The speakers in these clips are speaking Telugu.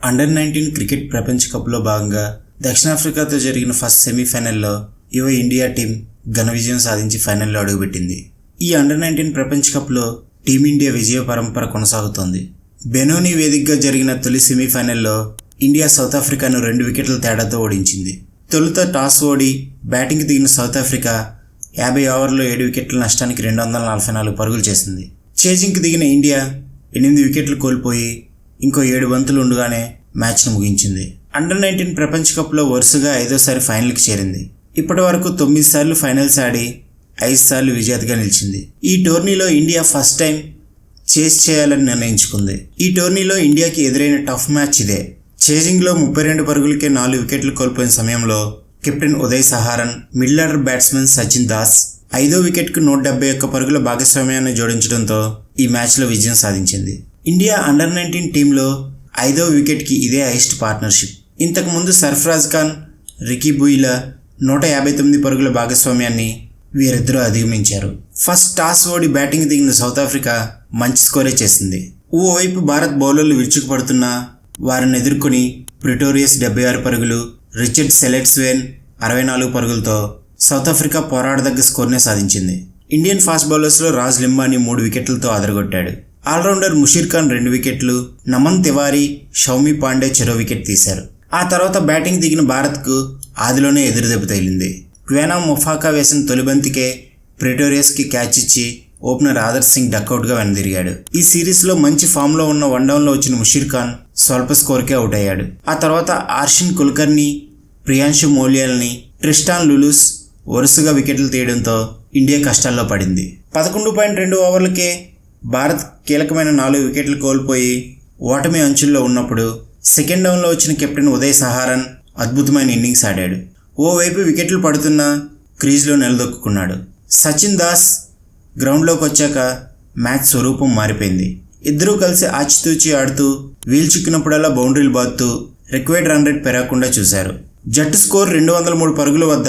అండర్-19 క్రికెట్ ప్రపంచ కప్లో భాగంగా దక్షిణాఫ్రికాతో జరిగిన ఫస్ట్ సెమీఫైనల్లో యువ ఇండియా టీం ఘన విజయం సాధించి ఫైనల్లో అడుగుపెట్టింది. ఈ అండర్-19 ప్రపంచ కప్లో టీమిండియా విజయ పరంపర కొనసాగుతోంది. బెనోని వేదికగా జరిగిన తొలి సెమీఫైనల్లో ఇండియా సౌత్ ఆఫ్రికాను 2 వికెట్ల తేడాతో ఓడించింది. తొలుత టాస్ ఓడి బ్యాటింగ్కి దిగిన సౌత్ ఆఫ్రికా 50 ఓవర్లలో 7 వికెట్ల నష్టానికి 244 పరుగులు చేసింది. చేజింగ్కి దిగిన ఇండియా 8 వికెట్లు కోల్పోయి ఇంకో 7 బంతులు ఉండగానే మ్యాచ్ను ముగించింది. అండర్-19 ప్రపంచ కప్లో వరుసగా 5వ ఫైనల్కి చేరింది. ఇప్పటి వరకు 9 సార్లు ఫైనల్స్ ఆడి 5 సార్లు విజేతగా నిలిచింది. ఈ టోర్నీలో ఇండియా ఫస్ట్ టైం చేజ్ చేయాలని నిర్ణయించుకుంది. ఈ టోర్నీలో ఇండియాకి ఎదురైన టఫ్ మ్యాచ్ ఇదే. చేజింగ్లో 32 పరుగులకే 4 వికెట్లు కోల్పోయిన సమయంలో captain Uday Saharan, middle order batsmen Sachin Das 5వ వికెట్కు 171 పరుగుల భాగస్వామ్యాన్ని జోడించడంతో ఈ మ్యాచ్లో విజయం సాధించింది. ఇండియా అండర్-19 టీంలో 5వ వికెట్కి ఇదే హైయెస్ట్ పార్ట్నర్షిప్. ఇంతకుముందు సర్ఫరాజ్ ఖాన్, రికీ బుయిలా 159 పరుగుల భాగస్వామ్యాన్ని వీరిద్దరూ అధిగమించారు. ఫస్ట్ టాస్ ఓడి బ్యాటింగ్ దిగిన సౌత్ ఆఫ్రికా మంచి స్కోరే చేసింది. ఓవైపు భారత్ బౌలర్లు విరుచుకుపడుతున్నా వారిని ఎదుర్కొని ప్రిటోరియస్ 76 పరుగులు, రిచర్డ్ సెలెట్స్వేన్ 64 పరుగులతో సౌత్ ఆఫ్రికా పోరాడదగ్గ స్కోర్నే సాధించింది. ఇండియన్ ఫాస్ట్ బౌలర్స్లో రాజ్ లింబానీ 3 వికెట్లతో అదరగొట్టాడు. ఆల్రౌండర్ ముషీర్ ఖాన్ 2 వికెట్లు, నమన్ తివారీ, షౌమి పాండే చెరో వికెట్ తీశారు. ఆ తర్వాత బ్యాటింగ్ దిగిన భారత్కు ఆదిలోనే ఎదురుదెబ్బ తగిలింది. క్వేనా మొఫాకా వేసిన తొలి బంతికే ప్రిటోరియస్కి క్యాచ్ ఇచ్చి ఓపెనర్ ఆదర్శ్ సింగ్ డకౌట్గా వెనుదిరిగాడు. ఈ సిరీస్లో మంచి ఫామ్లో ఉన్న 1 డౌన్లో వచ్చిన ముషీర్ ఖాన్ స్వల్ప స్కోర్కే అవుట్ అయ్యాడు. ఆ తర్వాత ఆర్షిన్ కుల్కర్ని, ప్రియాంశు మోలియాల్ని, ట్రిస్టాన్ లులుస్ వరుసగా వికెట్లు తీయడంతో ఇండియా కష్టాల్లో పడింది. 11.2 ఓవర్లకే భారత్ కీలకమైన 4 వికెట్లు కోల్పోయి ఓటమి అంచుల్లో ఉన్నప్పుడు సెకండ్ డౌన్లో వచ్చిన కెప్టెన్ ఉదయ్ సహారన్ అద్భుతమైన ఇన్నింగ్స్ ఆడాడు. ఓవైపు వికెట్లు పడుతున్నా క్రీజ్లో నిలదొక్కున్నాడు. సచిన్ దాస్ గ్రౌండ్లోకి వచ్చాక మ్యాచ్ స్వరూపం మారిపోయింది. ఇద్దరూ కలిసి ఆచితూచి ఆడుతూ వీలు చిక్కినప్పుడల్లా బౌండరీలు బాదుతూ రిక్వైర్డ్ రన్ రేట్ పెరగకుండా చూశారు. జట్టు స్కోర్ 203 పరుగుల వద్ద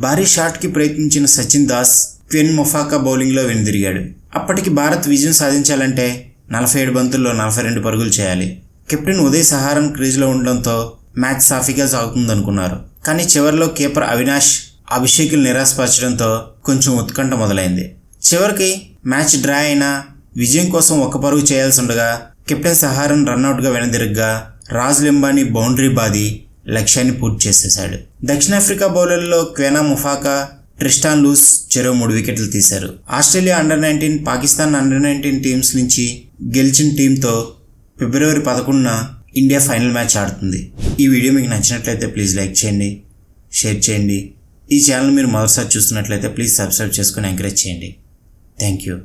భారీ షాట్కి ప్రయత్నించిన సచిన్ దాస్ క్వెన్ మొఫాకా బౌలింగ్లో వెనుదిరిగాడు. అప్పటికి భారత్ విజయం సాధించాలంటే 47 బంతుల్లో 42 పరుగులు చేయాలి. కెప్టెన్ ఉదయ్ సహారన్ క్రీజ్లో ఉండడంతో మ్యాచ్ సాఫీగా సాగుతుందనుకున్నారు. కానీ చివరిలో కీపర్ అవినాష్, అభిషేక్లు నిరాశపరచడంతో కొంచెం ఉత్కంఠ మొదలైంది. చివరికి మ్యాచ్ డ్రా అయినా విజయం కోసం 1 పరుగు చేయాల్సి ఉండగా కెప్టెన్ సహారన్ రన్అట్గా వెనుదిరగ్గా రాజ్ లింబానీ బౌండరీ బాది లక్ష్యాన్ని పూర్తి చేసేశాడు. దక్షిణాఫ్రికా బౌలర్లలో క్వేనా మొఫాకా, ట్రిస్టాన్ లూస్ చెరో 3 వికెట్లు తీశారు. Australia under-19, Pakistan under-19 teams నుంచి గెలిచిన టీంతో ఫిబ్రవరి 11న ఇండియా ఫైనల్ మ్యాచ్ ఆడుతుంది. ఈ వీడియో మీకు నచ్చినట్లయితే ప్లీజ్ లైక్ చేయండి, షేర్ చేయండి. ఈ ఛానల్ మీరు మొదటిసారి చూస్తున్నట్లయితే ప్లీజ్ సబ్స్క్రైబ్ చేసుకొని ఎంకరేజ్ చేయండి. Thank you.